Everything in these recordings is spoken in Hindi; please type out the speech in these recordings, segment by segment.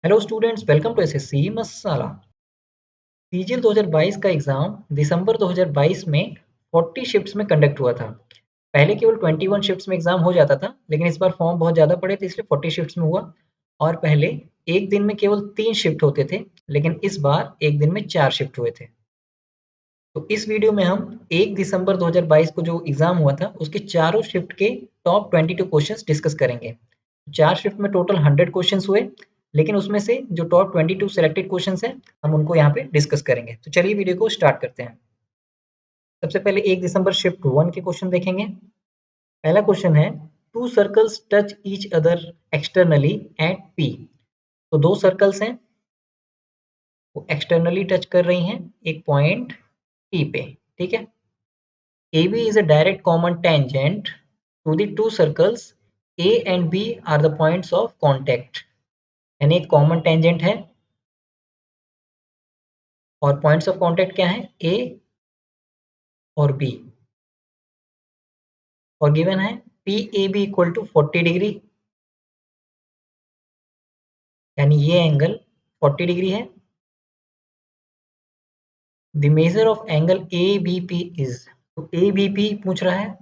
Hello students, welcome to SSC Masala. CGL 2022 का एग्जाम दिसंबर 2022 में 40 शिफ्ट्स में कंडक्ट हुआ था। पहले केवल 21 शिफ्ट्स में एग्जाम हो जाता था, लेकिन इस बार फॉर्म बहुत ज़्यादा पड़े थे, इसलिए 40 शिफ्ट्स में हुआ। और पहले एक दिन में केवल 3 शिफ्ट होते थे, लेकिन इस बार एक दिन में 4 शिफ्ट हुए थे। तो इस वीडियो में हम 1 दिसंबर 2022 को जो एग्जाम हुआ था उसके चारों शिफ्ट के टॉप 22 क्वेश्चंस डिस्कस करेंगे। 4 शिफ्ट में टोटल 100 क्वेश्चंस हुए, लेकिन उसमें से जो टॉप 22 सिलेक्टेड क्वेश्चंस हैं हम उनको यहाँ पे डिस्कस करेंगे। तो चलिए वीडियो को स्टार्ट करते हैं। सबसे पहले 1 दिसंबर शिफ्ट 1 के क्वेश्चन देखेंगे। पहला क्वेश्चन है, two circles touch each other externally at P. तो दो सर्कल्स हैं, वो एक्सटर्नली टच कर रही हैं एक पॉइंट पी पे, ठीक है। AB is a direct common tangent to the two circles A and B are the points of contact। यानी एक कॉमन टेंजेंट है और पॉइंट्स ऑफ कांटेक्ट क्या है, A और B। और गिवन है PAB इक्वल टू 40 डिग्री, यानी ये एंगल 40 डिग्री है। The measure of angle ABP is, तो ABP पूछ रहा है,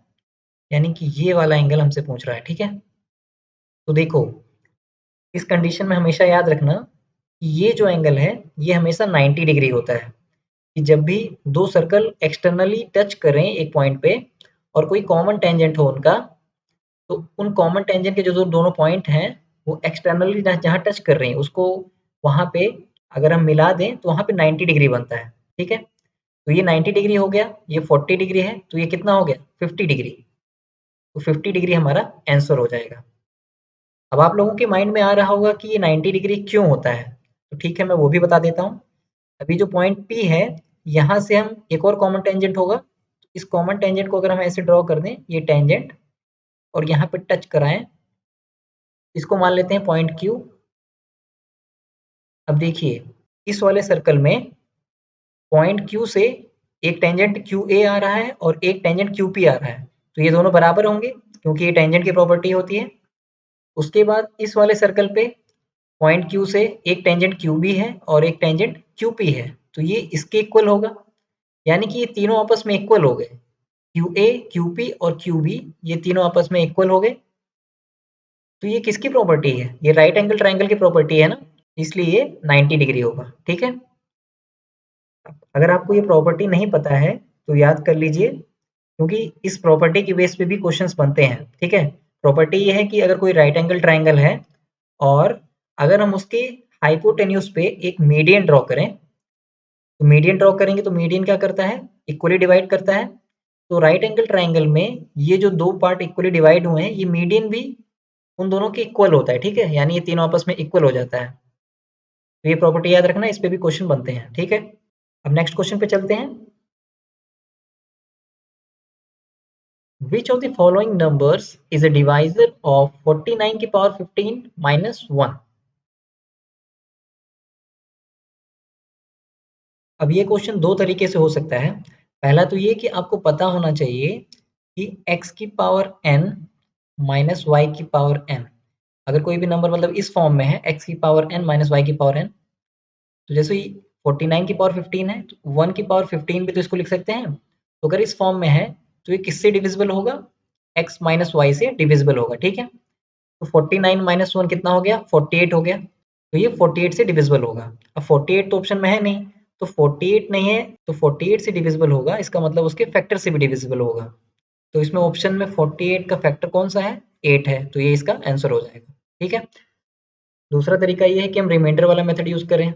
यानी कि ये वाला एंगल हमसे पूछ रहा है, ठीक है। तो देखो, इस कंडीशन में हमेशा याद रखना कि ये जो एंगल है ये हमेशा 90 डिग्री होता है। कि जब भी दो सर्कल एक्सटर्नली टच करें एक पॉइंट पे और कोई कॉमन टेंजेंट हो उनका, तो उन कॉमन टेंजेंट के जो दोनों पॉइंट हैं वो एक्सटर्नली जहाँ टच कर रही हैं उसको वहाँ पे अगर हम मिला दें तो वहाँ पे 90 डिग्री बनता है, ठीक है। तो ये 90 डिग्री हो गया, ये 40 डिग्री है, तो ये कितना हो गया 50 डिग्री। तो 50 डिग्री हमारा आंसर हो जाएगा। अब आप लोगों के माइंड में आ रहा होगा कि ये 90 डिग्री क्यों होता है, तो ठीक है मैं वो भी बता देता हूँ। अभी जो पॉइंट P है, यहाँ से हम एक और कॉमन टेंजेंट होगा, इस कॉमन टेंजेंट को अगर हम ऐसे ड्रॉ कर दें ये टेंजेंट और यहाँ पे टच कराएं, इसको मान लेते हैं पॉइंट Q। अब देखिए इस वाले सर्कल में पॉइंट Q से एक टेंजेंट QA आ रहा है और एक टेंजेंट QP आ रहा है, तो ये दोनों बराबर होंगे क्योंकि ये टेंजेंट की प्रॉपर्टी होती है। उसके बाद इस वाले सर्कल पे पॉइंट Q से एक टेंजेंट QB है और एक टेंजेंट QP है, तो ये इसके इक्वल होगा, यानी कि ये तीनों आपस में इक्वल हो गए। QA, QP और QB ये तीनों आपस में इक्वल हो गए। तो ये किसकी प्रॉपर्टी है, ये राइट एंगल ट्रायंगल की प्रॉपर्टी है ना, इसलिए ये 90 डिग्री होगा, ठीक है। अगर आपको ये प्रॉपर्टी नहीं पता है तो याद कर लीजिए, क्योंकि इस प्रॉपर्टी की बेस पे भी क्वेश्चंस बनते हैं, ठीक है। प्रॉपर्टी ये है कि अगर कोई राइट एंगल ट्रायंगल है और अगर हम उसके हाइपोटेन्यूज पे एक मीडियन ड्रॉ करें, तो मीडियन ड्रॉ करेंगे तो मीडियन क्या करता है, इक्वली डिवाइड करता है। तो राइट एंगल ट्रायंगल में ये जो दो पार्ट इक्वली डिवाइड हुए हैं, ये मीडियन भी उन दोनों के इक्वल होता है, ठीक है, यानी ये तीनों आपस में इक्वल हो जाता है। तो ये प्रॉपर्टी याद रखना, इस पे भी क्वेश्चन बनते हैं, ठीक है। अब नेक्स्ट क्वेश्चन पे चलते हैं। Which of the following numbers is a divisor of 49 की पावर 15 minus 1? अब ये क्वेश्चन दो तरीके से हो सकता है। पहला तो ये कि आपको पता होना चाहिए कि x की पावर n माइनस वाई की पावर n, अगर कोई भी नंबर मतलब इस फॉर्म में है x की पावर n माइनस वाई की पावर n, तो जैसे 49 की पावर 15 है तो 1 की पावर 15 भी तो इसको लिख सकते हैं। तो अगर इस फॉर्म में है तो ये किससे डिविजिबल होगा, x माइनस वाई से डिविजिबल होगा, ठीक है। तो 49 माइनस 1 कितना हो गया, 48 हो गया, तो ये 48 से डिविजिबल होगा। अब 48 तो ऑप्शन में है नहीं, तो 48 नहीं है तो 48 से डिविजिबल होगा, इसका मतलब उसके फैक्टर से भी डिविजिबल होगा। तो इसमें ऑप्शन में 48 का फैक्टर कौन सा है, 8 है, तो ये इसका आंसर हो जाएगा, ठीक है। दूसरा तरीका ये है कि हम रिमाइंडर वाला मेथड यूज करें,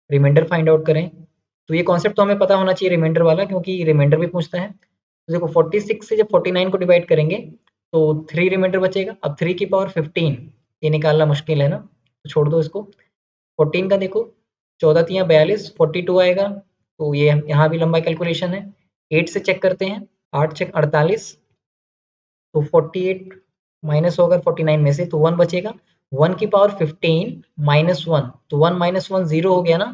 रिमाइंडर फाइंड आउट करें। तो ये कॉन्सेप्ट तो हमें पता होना चाहिए रिमाइंडर वाला, क्योंकि रिमाइंडर भी पूछता है। तो देखो 46 से जब 49 को डिवाइड करेंगे तो 3 रिमाइंडर बचेगा। अब 3 की पावर 15 ये निकालना मुश्किल है ना, तो छोड़ दो इसको। 14 का देखो 14 तियाँ 42, 42 आएगा, तो ये यहाँ भी लंबा कैलकुलेशन है। 8 से चेक करते हैं, 8 चेक 48, तो 48 माइनस होगा 49 में से, तो 1 बचेगा। 1 की पावर 15 माइनस 1, तो 1 माइनस 1 0 हो गया ना,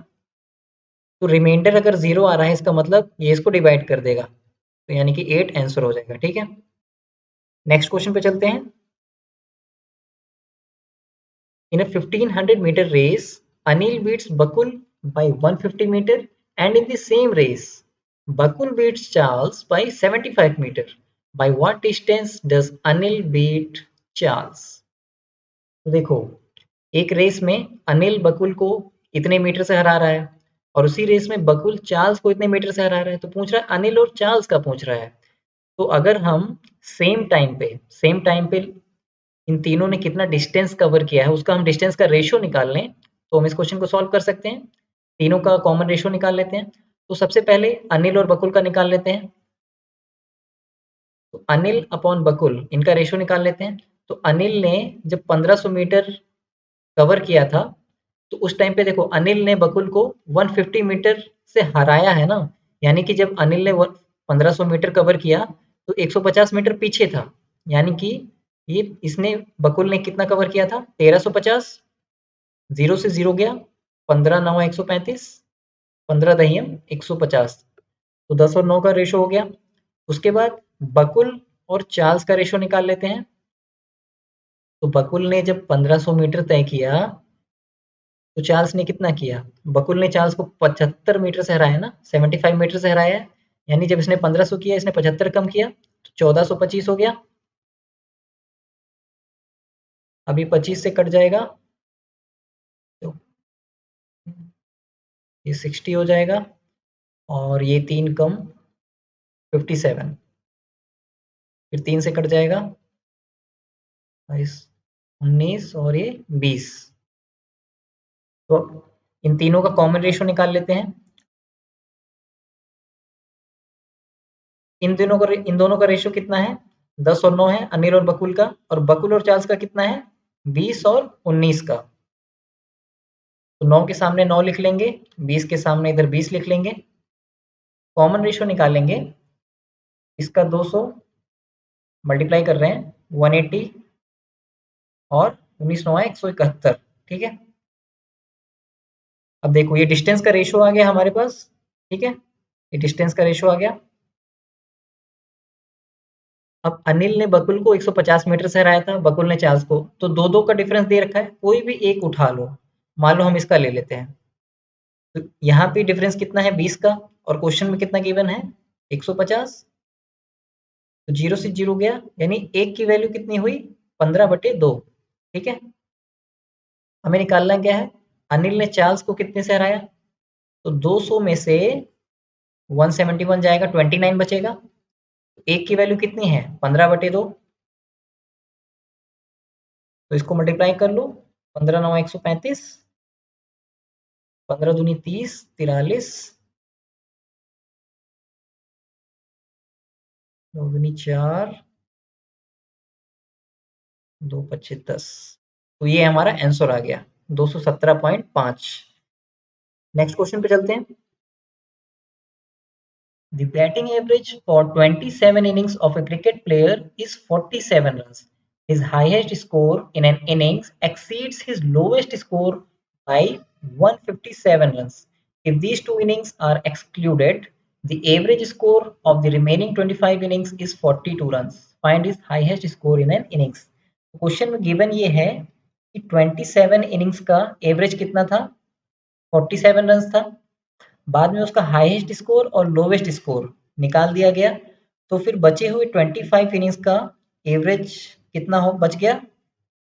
तो रिमाइंडर अगर 0 आ रहा है इसका मतलब ये इसको डिवाइड कर देगा, तो यानी कि 8 आंसर हो जाएगा, ठीक है। नेक्स्ट क्वेश्चन पे चलते हैं। In a 1500 metre race Anil beats Bakul by 150 meter, and in the same race, Bakul beats Charles by 75 meter. By what distance does Anil beat Charles? तो देखो, एक रेस में अनिल बकुल को इतने मीटर से हरा रहा है और उसी रेस में बकुल चार्ल्स को इतने मीटर से हरा रहा है, तो पूछ रहा है अनिल और चार्ल्स का पूछ रहा है। तो अगर हम सेम टाइम पे इन तीनों ने कितना डिस्टेंस कवर किया है उसका हम डिस्टेंस का रेशियो निकाल लें, तो हम इस क्वेश्चन को सॉल्व कर सकते हैं। तीनों का कॉमन रेशियो निकाल लेते हैं। तो सबसे पहले अनिल और बकुल का निकाल लेते हैं। तो अनिल अपॉन बकुल इनका रेशियो निकाल लेते हैं। तो अनिल ने जब 1500 मीटर कवर किया था, तो उस टाइम पे देखो अनिल ने बकुल को 150 मीटर से हराया है ना, यानी कि जब अनिल ने 1500 मीटर कवर किया तो 150 मीटर पीछे था, यानी कि ये इसने बकुल ने कितना कवर किया था 1350। 0 से 0 गया, 15 9 135, 15 दहियम 150, तो 10 और 9 का रेशो हो गया। उसके बाद बकुल और चार्ल्स का रेशो निकाल लेते हैं। तो बकुल ने जब 1500 मीटर तय किया तो चार्ल्स ने कितना किया? बकुल ने चार्ल्स को 75 मीटर से हराया ना, 75 मीटर से हराया है, यानी जब इसने 1500 किया इसने 75 कम किया तो 1425 हो गया। अभी 25 से कट जाएगा तो ये 60 हो जाएगा और ये 3 कम 57, फिर 3 से कट जाएगा 19 और ये 20। तो इन तीनों का कॉमन रेशियो निकाल लेते हैं। इन दोनों का रेशियो कितना है? 10 और 9 है अनिल और बकुल का, और बकुल और चार्ल्स का कितना है? 20 और 19 का। तो 9 के सामने 9 लिख लेंगे, 20 के सामने इधर 20 लिख लेंगे। कॉमन रेशियो निकालेंगे, इसका 200 मल्टीप्लाई कर रहे हैं 180 और 19 9 171, ठीक है। अब देखो ये डिस्टेंस का रेशियो आ गया हमारे पास, ठीक है, ये डिस्टेंस का रेशियो आ गया। अब अनिल ने बकुल को 150 मीटर से हराया था, बकुल ने चार्ल्स को, तो दो दो का डिफरेंस दे रखा है, कोई भी एक उठा लो। मान लो हम इसका ले लेते हैं, तो यहाँ पे डिफरेंस कितना है 20 का, और क्वेश्चन में कितना गिवन है 150, तो 0 से 0 गया, यानी एक की वैल्यू कितनी हुई 15/2, ठीक है। हमें निकालना क्या है, अनिल ने चार्ल्स को कितने से हराया, तो 200 में से 171 जाएगा, 29 बचेगा। एक की वैल्यू कितनी है 15/2, तो इसको मल्टीप्लाई कर लो, 15 9 135, 15 दूनी 30, 43, 2 दूनी 4, 2 पच्चे 10, तो ये हमारा आंसर आ गया 217.5। नेक्स्ट क्वेश्चन पे चलते हैं। The batting average for 27 innings of a cricket player is 47 runs. His highest score in an innings exceeds his lowest score by 157 runs. If these two innings are excluded, the average score of the remaining 25 innings is 42 runs. Find his highest score in an innings. Question में गिवन ये है कि 27 इनिंग्स का एवरेज कितना था 47 रन था, बाद में उसका हाईएस्ट स्कोर और लोवेस्ट स्कोर निकाल दिया गया, तो फिर बचे हुए 25 इनिंग्स का एवरेज कितना हो बच गया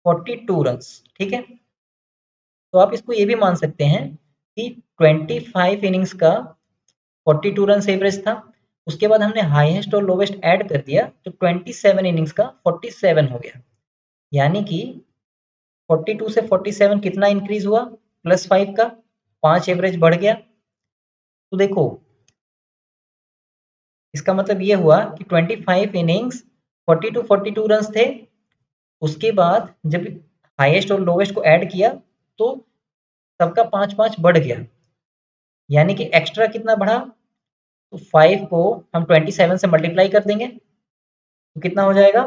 42 रन्स, ठीक है। तो आप इसको ये भी मान सकते हैं कि 25 इनिंग्स का 42 रन एवरेज था, उसके बाद हमने हाईएस्ट और लोवेस्ट ऐड कर दिया तो 27 इनिंग्स का 47 हो गया, यानी कि 42 से 47 कितना इंक्रीज हुआ +5 का 5 एवरेज बढ़ गया। तो देखो इसका मतलब ये हुआ कि 25 इनिंग्स 42 रन्स थे, उसके बाद जब हाईएस्ट और लोवेस्ट को ऐड किया तो सबका 5-5 बढ़ गया, यानी कि एक्स्ट्रा कितना बढ़ा, तो 5 को हम 27 से मल्टीप्लाई कर देंगे तो कितना हो जाएगा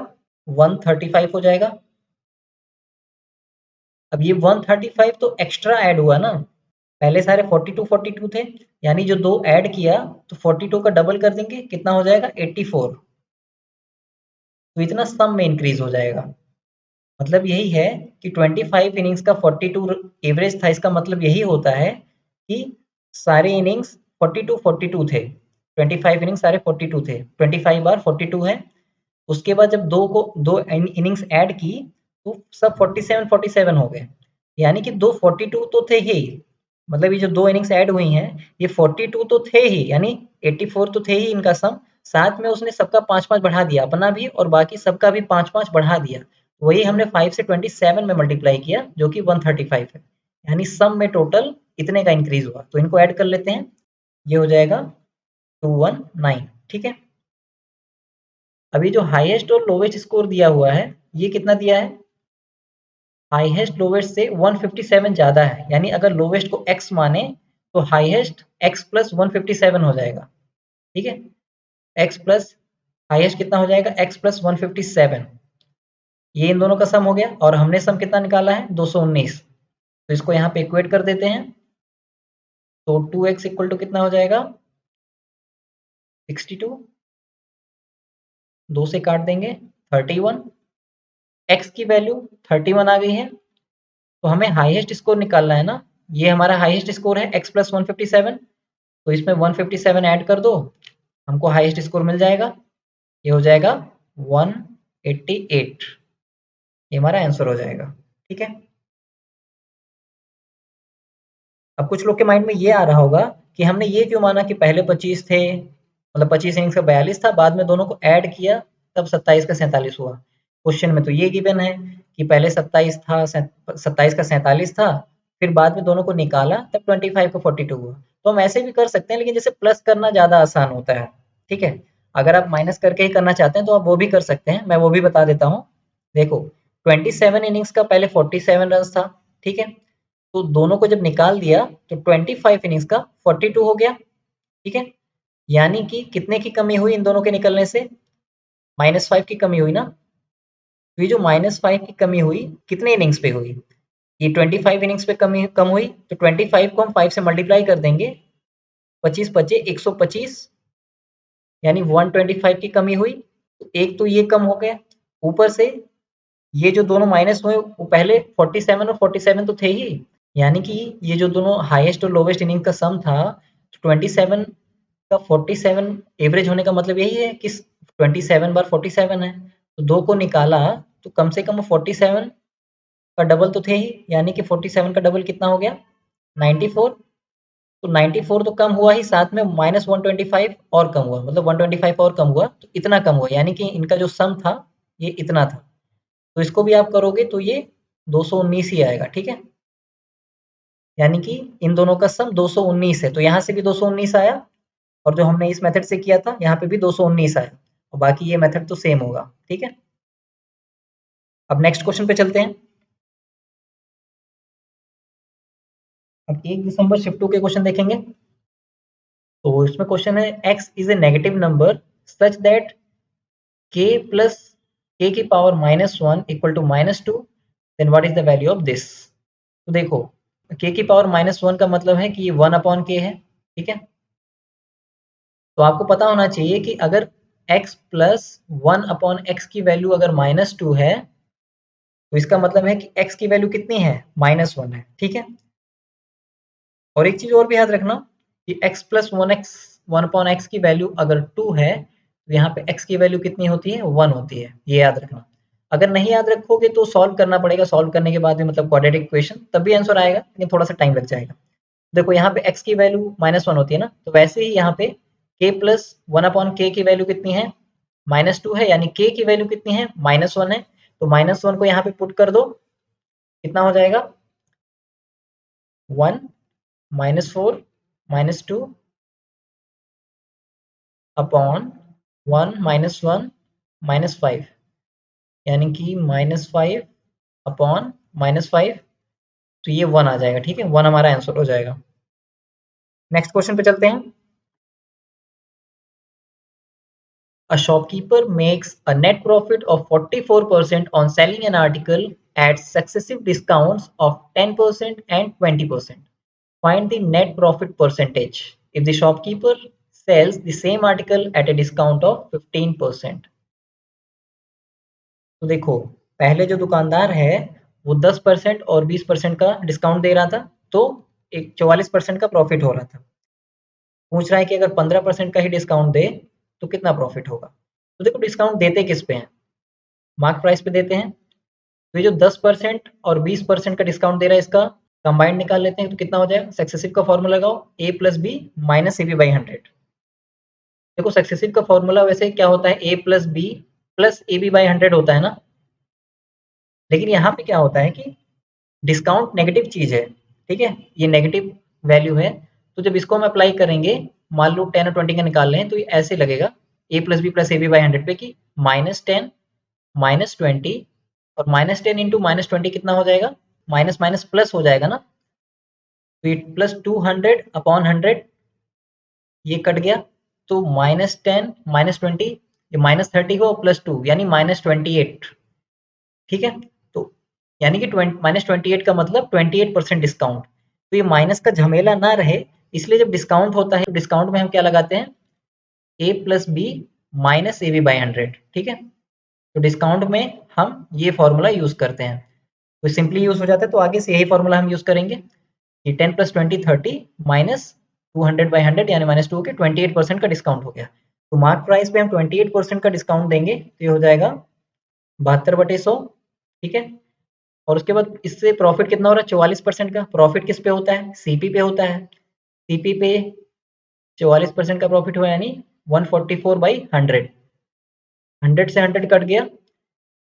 135 हो जाएगा। अब ये 135 तो एक्स्ट्रा ऐड हुआ ना, पहले सारे 42 थे, यानी जो दो ऐड किया तो 42 का डबल कर देंगे कितना हो जाएगा 84, तो इतना सम में इंक्रीज हो जाएगा। मतलब यही है कि 25 इनिंग्स का 42 एवरेज था। इसका मतलब यही होता है कि सारे इनिंग्स 42 थे। 25 इनिंग्स सारे 42 थे। 25 बार 42 है। उसके बाद जब दो इनिंग्स ऐड की तो सब 47 हो गए। यानी कि दो 42 तो थे ही। मतलब ये जो दो इनिंग्स ऐड हुई हैं ये 42 तो थे ही, यानी 84 तो थे ही इनका सम। साथ में उसने सबका 5-5 बढ़ा दिया, अपना भी और बाकी सबका भी 5-5 बढ़ा दिया। वही हमने 5 से 27 में मल्टीप्लाई किया जो कि 135 है। यानी सम में टोटल इतने का इंक्रीज हुआ। तो इनको ऐड कर लेते हैं। ये हो जाएगा 219। ठीक है। अभी जो हाईएस्ट और लोवेस्ट स्कोर दिया हुआ है ये कितना दिया है? हाईएस्ट लोवेस्ट से 157 ज्यादा है। यानी अगर लोवेस्ट को x माने तो हाईएस्ट x प्लस 157 हो जाएगा। ठीक है। x प्लस हाईएस्ट कितना हो जाएगा? x plus 157। ये इन दोनों का सम हो गया और हमने सम कितना निकाला है? 219। तो इसको यहाँ पे इक्वेट कर देते हैं। तो 2x इक्वल टू कितना हो जाएगा? 62। 2 से काट देंगे 31। x की वैल्यू 31 आ गई है। तो हमें हाईएस्ट स्कोर निकालना है ना। ये हमारा हाईएस्ट स्कोर है x प्लस 157। तो इसमें 157 ऐड कर दो, हमको हाईएस्ट स्कोर मिल जाएगा। ये हो जाएगा 188। ये हमारा आंसर हो जाएगा। ठीक है। अब कुछ लोग के माइंड में ये आ रहा होगा कि हमने ये क्यों माना कि पहले 25 थे, मतलब 25 इनिंग्स का 42 था, बाद में दोनों को ऐड किया तब 27 का 47 हुआ। क्वेश्चन में तो ये गिवन है कि पहले 27 था, 27 का 47 था, फिर बाद में दोनों को निकाला तब 25 का 42 हुआ। तो हम ऐसे भी कर सकते हैं, लेकिन जैसे प्लस करना ज़्यादा आसान होता है। ठीक है। अगर आप माइनस करके ही करना चाहते हैं तो आप वो भी कर सकते हैं, मैं वो भी बता देता हूँ। देखो 27 इनिंग्स का पहले 47 रन था। ठीक है। तो दोनों को जब निकाल दिया तो 25 इनिंग्स का 42 हो गया। ठीक है। यानी कि कितने की कमी हुई इन दोनों के निकलने से? -5 की कमी हुई ना। तो ये जो -5 की कमी हुई कितने इनिंग्स पे हुई? ये 25 इनिंग्स पे कमी कम हुई। तो 25 को हम 5 से मल्टीप्लाई कर देंगे। 25 पचे 125, यानी 125 की कमी हुई। तो एक तो ये कम हो गया, ऊपर से ये जो दोनों माइनस हुए वो पहले 47 और 47 तो थे ही। यानी कि ये जो दोनों हाईएस्ट और लोवेस्ट इनिंग का सम था, 27 का 47 एवरेज होने का मतलब यही है कि 27 बार 47 है। तो दो को निकाला तो कम से कम 47 का डबल तो थे ही। यानी कि 47 का डबल कितना हो गया? 94। तो 94 तो कम हुआ ही, साथ में -125 और कम हुआ, मतलब 125 और कम हुआ, तो इतना कम हुआ। यानी कि इनका जो सम था ये इतना था। तो इसको भी आप करोगे तो ये 219 ही आएगा। ठीक है। यानी कि इन दोनों का सम 219 है। तो यहाँ से भी 219 आया, और जो हमने इस मेथड से किया था यहाँ पे भी 219 आया, और बाकी ये मेथड तो सेम होगा। ठीक है। अब नेक्स्ट क्वेश्चन पे चलते हैं। अब 1 दिसंबर शिफ्ट 2 के क्वेश्चन देखेंगे। तो इसमें क्वेश्चन है x is a negative number such that k plus k की power -1 equal to -2, then what is the value of this. तो देखो k की पावर -1 का मतलब है कि ये 1 अपॉन k है। ठीक है। तो आपको पता होना चाहिए कि अगर x प्लस 1 अपॉन x की वैल्यू अगर -2 है तो इसका मतलब है कि x की वैल्यू कितनी है? -1 है। ठीक है। और एक चीज और भी याद रखना कि x प्लस 1 अपॉन एक्स की वैल्यू अगर 2 है तो यहाँ पे x की वैल्यू कितनी होती है? 1 होती है। ये याद रखना। अगर नहीं याद रखोगे तो सॉल्व करना पड़ेगा। सॉल्व करने के बाद में मतलब क्वाड्रेटिक इक्वेशन तब भी आंसर आएगा, लेकिन थोड़ा सा टाइम लग जाएगा। देखो यहाँ पे x की वैल्यू -1 होती है ना, तो वैसे ही यहाँ पे k प्लस 1 अपॉन k की वैल्यू कितनी है? -2 है। यानी k की वैल्यू कितनी है? -1 है। तो -1 को यहाँ पे पुट कर दो, कितना हो जाएगा? 1 -4 -2 अपॉन 1 -1 -5, यानी कि -5 अपॉन -5। तो ये 1 आ जाएगा। ठीक है। 1 हमारा आंसर हो जाएगा। नेक्स्ट क्वेश्चन पे चलते हैं। A shopkeeper makes a net profit of 44% on selling an article at successive discounts of 10% and 20%. Find the net profit percentage if the shopkeeper sells the same article at a discount of 15%. तो देखो पहले जो दुकानदार है वो 10% और 20% का डिस्काउंट दे रहा था, तो एक 44% का प्रॉफिट हो रहा था। पूछ रहा है कि अगर 15% का ही डिस्काउंट दे तो कितना प्रॉफिट होगा। तो देखो डिस्काउंट देते किस पे हैं, मार्क प्राइस पे देते हैं। तो ये जो 10% और 20% का डिस्काउंट दे रहा है, इसका कंबाइंड निकाल लेते हैं तो कितना हो जाएगा। सक्सेसिव का फॉर्मूला लगाओ, a plus B minus a b by 100। देखो सक्सेसिव का फॉर्मूला वैसे क्या होता है, a plus b plus a b by 100 होता है ना, लेकिन यहाँ पे क्या होता है कि डिस्काउंट नेगेटिव चीज है, ठीक है, ये नेगेटिव वैल्यू है। तो जब इसको हम अप्लाई करेंगे, मान लो 10 और 20 का निकाल लें, तो ये ऐसे लगेगा a plus b plus a b by 100 पे कि -10 -20 और -10 इंटू -20 कितना हो जाएगा, माइनस माइनस प्लस हो जाएगा ना। तो ये प्लस 200 अपॉन 100 ये कट गया, तो -10 -20 ये -30 हो प्लस 2 यानी -28। ठीक है, तो यानी कि -28 का मतलब 28% डिस्काउंट। तो ये माइनस का झमेला ना रहे, इसलिए जब डिस्काउंट होता है तो डिस्काउंट में हम क्या लगाते हैं, a plus B minus a b by 100। ठीक है, तो डिस्काउंट में हम ये फॉर्मूला यूज करते हैं, तो सिंपली यूज हो जाता है। तो आगे से यही फॉर्मूला हम यूज करेंगे कि 10 प्लस 20 30 माइनस 200 बाई 100 यानी -2 के 28% का डिस्काउंट हो गया। तो मार्क प्राइस पे हम 28% का डिस्काउंट देंगे तो ये हो जाएगा 72/100। ठीक है, और उसके बाद इससे प्रॉफिट कितना हो रहा है, 44% का। प्रॉफिट किस पे होता है, सीपी पे होता है। सीपी पे 44% का प्रॉफिट हुआ यानी 144/100। 100 से 100 कट गया,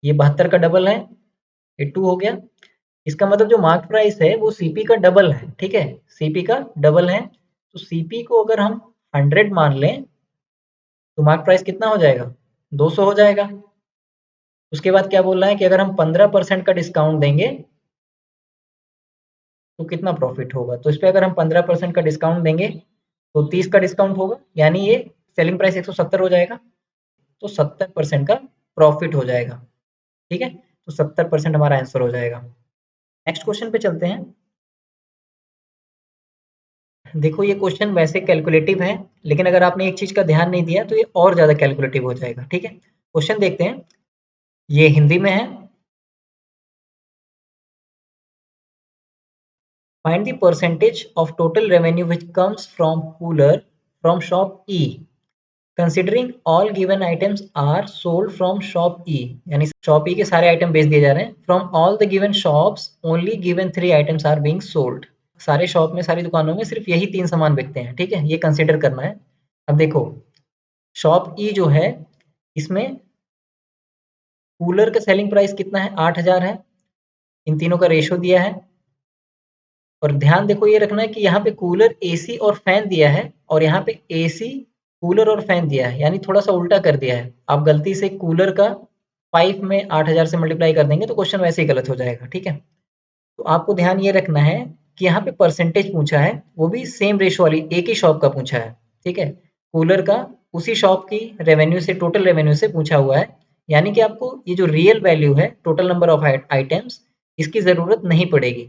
ये 72 का डबल है, ये 2 हो गया। इसका मतलब जो मार्क प्राइस है वो सीपी का डबल है। ठीक है, सीपी का डबल है, तो सीपी को अगर हम 100 मान लें तो मार्क प्राइस कितना हो जाएगा, 200 हो जाएगा। उसके बाद क्या बोल रहा है कि अगर हम 15% का डिस्काउंट देंगे तो कितना प्रॉफिट होगा। तो इस पे अगर हम 15% का डिस्काउंट देंगे तो 30 का डिस्काउंट होगा, यानी ये सेलिंग प्राइस 170 हो जाएगा, तो 70% का प्रॉफिट हो जाएगा। ठीक है, तो 70% हमारा आंसर हो जाएगा। नेक्स्ट क्वेश्चन पे चलते हैं। देखो ये क्वेश्चन वैसे कैलकुलेटिव है, लेकिन अगर आपने एक चीज का ध्यान नहीं दिया तो ये और ज्यादा कैलकुलेटिव हो जाएगा। ठीक है, क्वेश्चन देखते हैं, ये हिंदी में है। Find the percentage of total revenue which comes from cooler from shop E considering all given items are sold from shop E. यानी शॉप ई के सारे आइटम बेच दिए जा रहे हैं। From all the given shops only given 3 items are being sold. सारे शॉप में, सारी दुकानों में सिर्फ यही 3 सामान बिकते हैं। ठीक है, ये कंसिडर करना है। अब देखो शॉप ई जो है, इसमें कूलर का सेलिंग प्राइस कितना है, 8000 है। इन तीनों का रेशो दिया है, और ध्यान देखो ये रखना है कि यहाँ पे कूलर, एसी और फैन दिया है, और यहाँ पे एसी, कूलर और फैन दिया है, यानी थोड़ा सा उल्टा कर दिया है। आप गलती से कूलर का 5 में 8000 से मल्टीप्लाई कर देंगे तो क्वेश्चन वैसे ही गलत हो जाएगा। ठीक है, तो आपको ध्यान ये रखना है कि यहाँ पे परसेंटेज पूछा है, वो भी सेम रेशो वाली एक ही शॉप का पूछा है। ठीक है, कूलर का उसी शॉप की रेवेन्यू से, टोटल रेवेन्यू से पूछा हुआ है, यानी कि आपको ये जो रियल वैल्यू है, टोटल नंबर ऑफ आइटम्स, इसकी जरूरत नहीं पड़ेगी।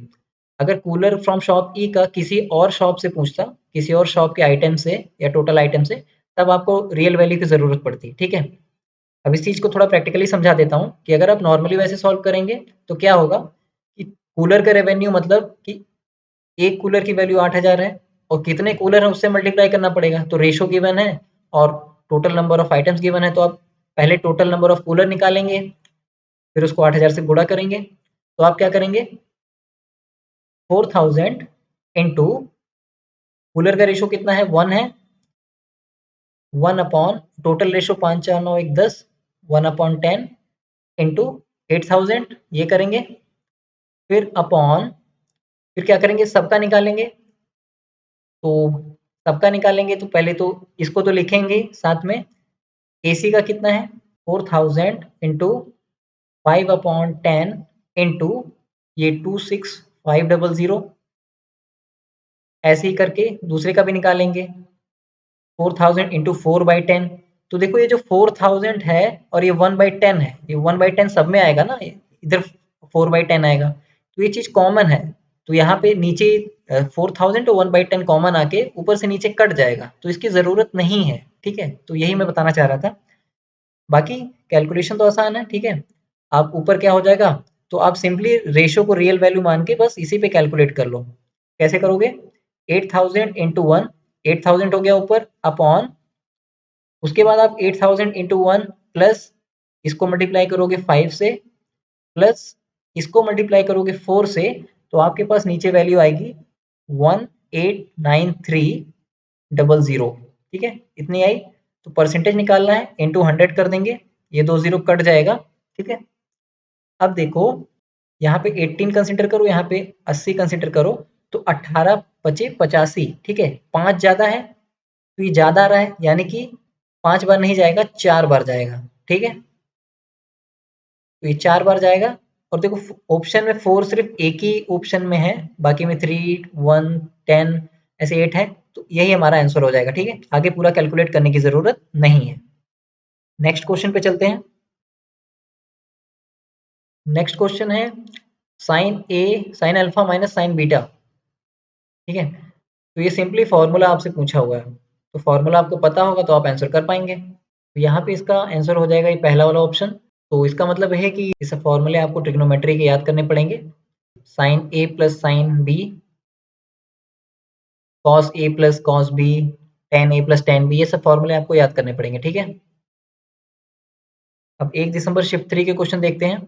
अगर कूलर फ्रॉम शॉप ई का किसी और शॉप से पूछता, किसी और शॉप के आइटम से या टोटल आइटम से, तब आपको रियल वैल्यू की जरूरत पड़ती। ठीक है, अब इस चीज को थोड़ा प्रैक्टिकली समझा देता हूँ कि अगर आप नॉर्मली वैसे सॉल्व करेंगे तो क्या होगा कि कूलर का रेवेन्यू मतलब कि एक कूलर की वैल्यू 8000 है, और कितने कूलर है उससे मल्टीप्लाई करना पड़ेगा। तो रेशो गिवन है और total number of items given है, तो आप पहले टोटल नंबर ऑफ कूलर निकालेंगे, फिर उसको 8000 से गुणा करेंगे। तो आप क्या करेंगे, 4000 इंटू कूलर का रेशो कितना है, 1 है, 1 upon total ratio 5 4 9 1 10, 1 upon 10 into 8000 ये करेंगे, फिर अपॉन, फिर क्या करेंगे, सबका निकालेंगे। तो सबका निकालेंगे तो पहले तो इसको तो लिखेंगे साथ में। एसी का कितना है, 4000 इंटू 5/10 इंटू ये 26500, ऐसे ही करके दूसरे का भी निकालेंगे, 4000 इंटू 4/10। तो देखो ये जो 4000 है और ये 1/10 है, ये 1/10 सब में आएगा ना, इधर 4/10 आएगा, तो ये चीज कॉमन है। तो यहाँ पे नीचे 4000 तो 1/10 कॉमन आके ऊपर से नीचे कट जाएगा, तो इसकी जरूरत नहीं है। ठीक है, तो यही मैं बताना चाह रहा था। बाकी कैलकुलेशन तो आसान है। ठीक है, आप ऊपर क्या हो जाएगा, तो आप सिंपली रेशो को रियल वैल्यू मान के बस इसी पे कैलकुलेट कर लो। कैसे करोगे, 8000 इंटू 1, 8000 हो गया ऊपर, अपॉन उसके बाद आप 8000 इंटू 1 प्लस इसको मल्टीप्लाई करोगे 5 से, प्लस इसको मल्टीप्लाई करोगे 4 से, तो आपके पास नीचे वैल्यू आएगी 1893000। ठीक है, इतनी आई। तो परसेंटेज निकालना है, इंटू 100 कर देंगे, ये 2 जीरो कट जाएगा। ठीक है, अब देखो यहाँ पे 18 कंसिडर करो, यहाँ पे 80 कंसिडर करो, तो 18 बचे 85। ठीक है, 5 ज्यादा है तो ये ज्यादा आ रहा है, यानी कि 5 बार नहीं जाएगा, 4 बार जाएगा। ठीक है, तो ये 4 बार जाएगा। और देखो ऑप्शन में 4 सिर्फ एक ही ऑप्शन में है, बाकी में 3, 1, 10 ऐसे 8 है, तो यही हमारा आंसर हो जाएगा। ठीक है, आगे पूरा कैलकुलेट करने की जरूरत नहीं है। नेक्स्ट क्वेश्चन पे चलते हैं। नेक्स्ट क्वेश्चन है sine A sine alpha minus sine beta. ठीक है, तो ये सिंपली फॉर्मूला आपसे पूछा हुआ है, तो फॉर्मूला आपको पता होगा तो आप आंसर कर पाएंगे। तो यहाँ पे इसका आंसर हो जाएगा ये पहला वाला ऑप्शन। तो इसका मतलब है कि इस फॉर्मूले आपको ट्रिग्नोमेट्री के याद करने पड़ेंगे। Sign A plus sine B, cos A plus cos B, ten A plus ten B, ये सब फॉर्मूले आपको याद करने पड़ेंगे। ठीक है, अब 1 दिसंबर शिफ्ट 3 के क्वेश्चन देखते हैं।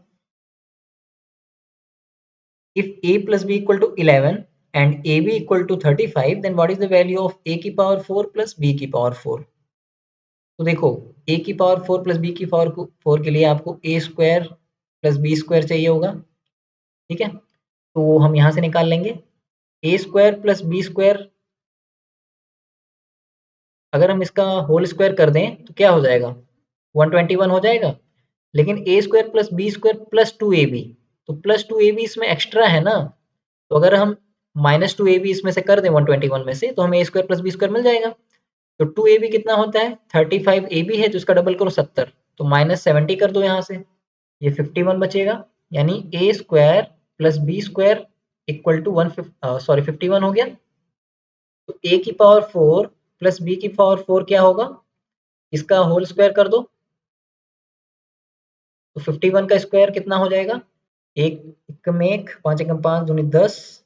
If a plus b equal to 11 and ab equal to 35, then what is the value of a की पावर 4 plus b की पावर 4? तो देखो a की पावर 4 plus b की पावर 4 के लिए आपको a square plus B square चाहिए होगा। ठीक है, तो हम यहाँ से निकाल लेंगे a square plus B square. अगर हम इसका होल स्क्वायर कर दें तो क्या हो जाएगा, 121 हो जाएगा। लेकिन a square plus B square plus 2ab, तो प्लस 2ab इसमें एक्स्ट्रा है ना, तो अगर हम माइनस 2ab इसमें से कर दें 121 में से, तो हमें a square plus B square मिल जाएगा। तो 2ab कितना होता है, 35ab है, तो इसका डबल करो 70, तो माइनस 70 कर दो यहाँ से, ये 51 बचेगा। यानी a square plus B square equal to 51 हो गया। तो a की पावर 4 प्लस b की पावर 4 क्या होगा, इसका होल स्क्वायर कर दो, तो 51 का स्क्वायर कितना हो जाएगा, एक एकम एक, पाँच एकम पाँच, दूनी 10,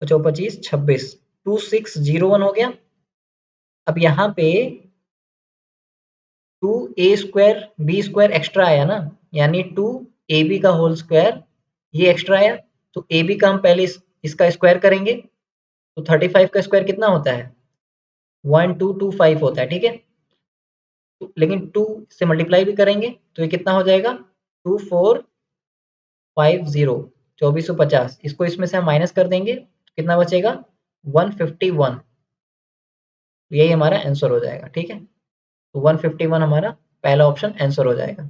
पचो 25, 26, 2601 हो गया। अब यहाँ पे 2a square B square extra आया ना, यानी 2ab का होल स्क्वायर ये एक्स्ट्रा आया, तो ab का हम पहले इसका स्क्वायर करेंगे, तो 35 का स्क्वायर कितना होता है, 1225 होता है। ठीक है, तो लेकिन 2 से मल्टीप्लाई भी करेंगे तो ये कितना हो जाएगा, 2450, 2450, इसको इसमें से हम माइनस कर देंगे तो कितना बचेगा, 151। तो यही हमारा आंसर हो जाएगा। ठीक है, तो 151 हमारा पहला ऑप्शन आंसर हो जाएगा।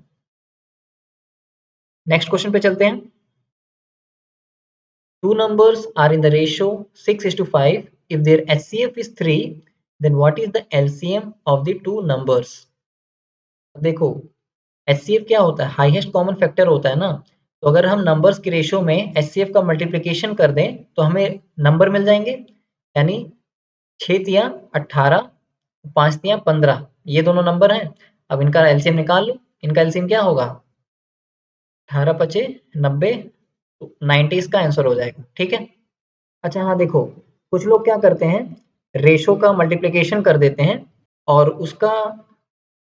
नेक्स्ट क्वेश्चन पे चलते हैं। Two numbers are in the ratio 6:5. If their HCF is 3, then what is the LCM of the two numbers? देखो HCF क्या होता है, हाईएस्ट कॉमन फैक्टर होता है ना, तो अगर हम नंबर्स के रेशियो में HCF का मल्टीप्लिकेशन कर दें तो हमें नंबर मिल जाएंगे, यानी 6 तिया 18, 5 तिया 15, ये दोनों नंबर हैं। अब इनका एलसीएम निकाल लो, इनका एलसीएम क्या होगा, 18 पचे 90, 90 इसका आंसर हो जाएगा। ठीक है, अच्छा हाँ देखो, कुछ लोग क्या करते हैं, रेशो का मल्टीप्लिकेशन कर देते हैं और उसका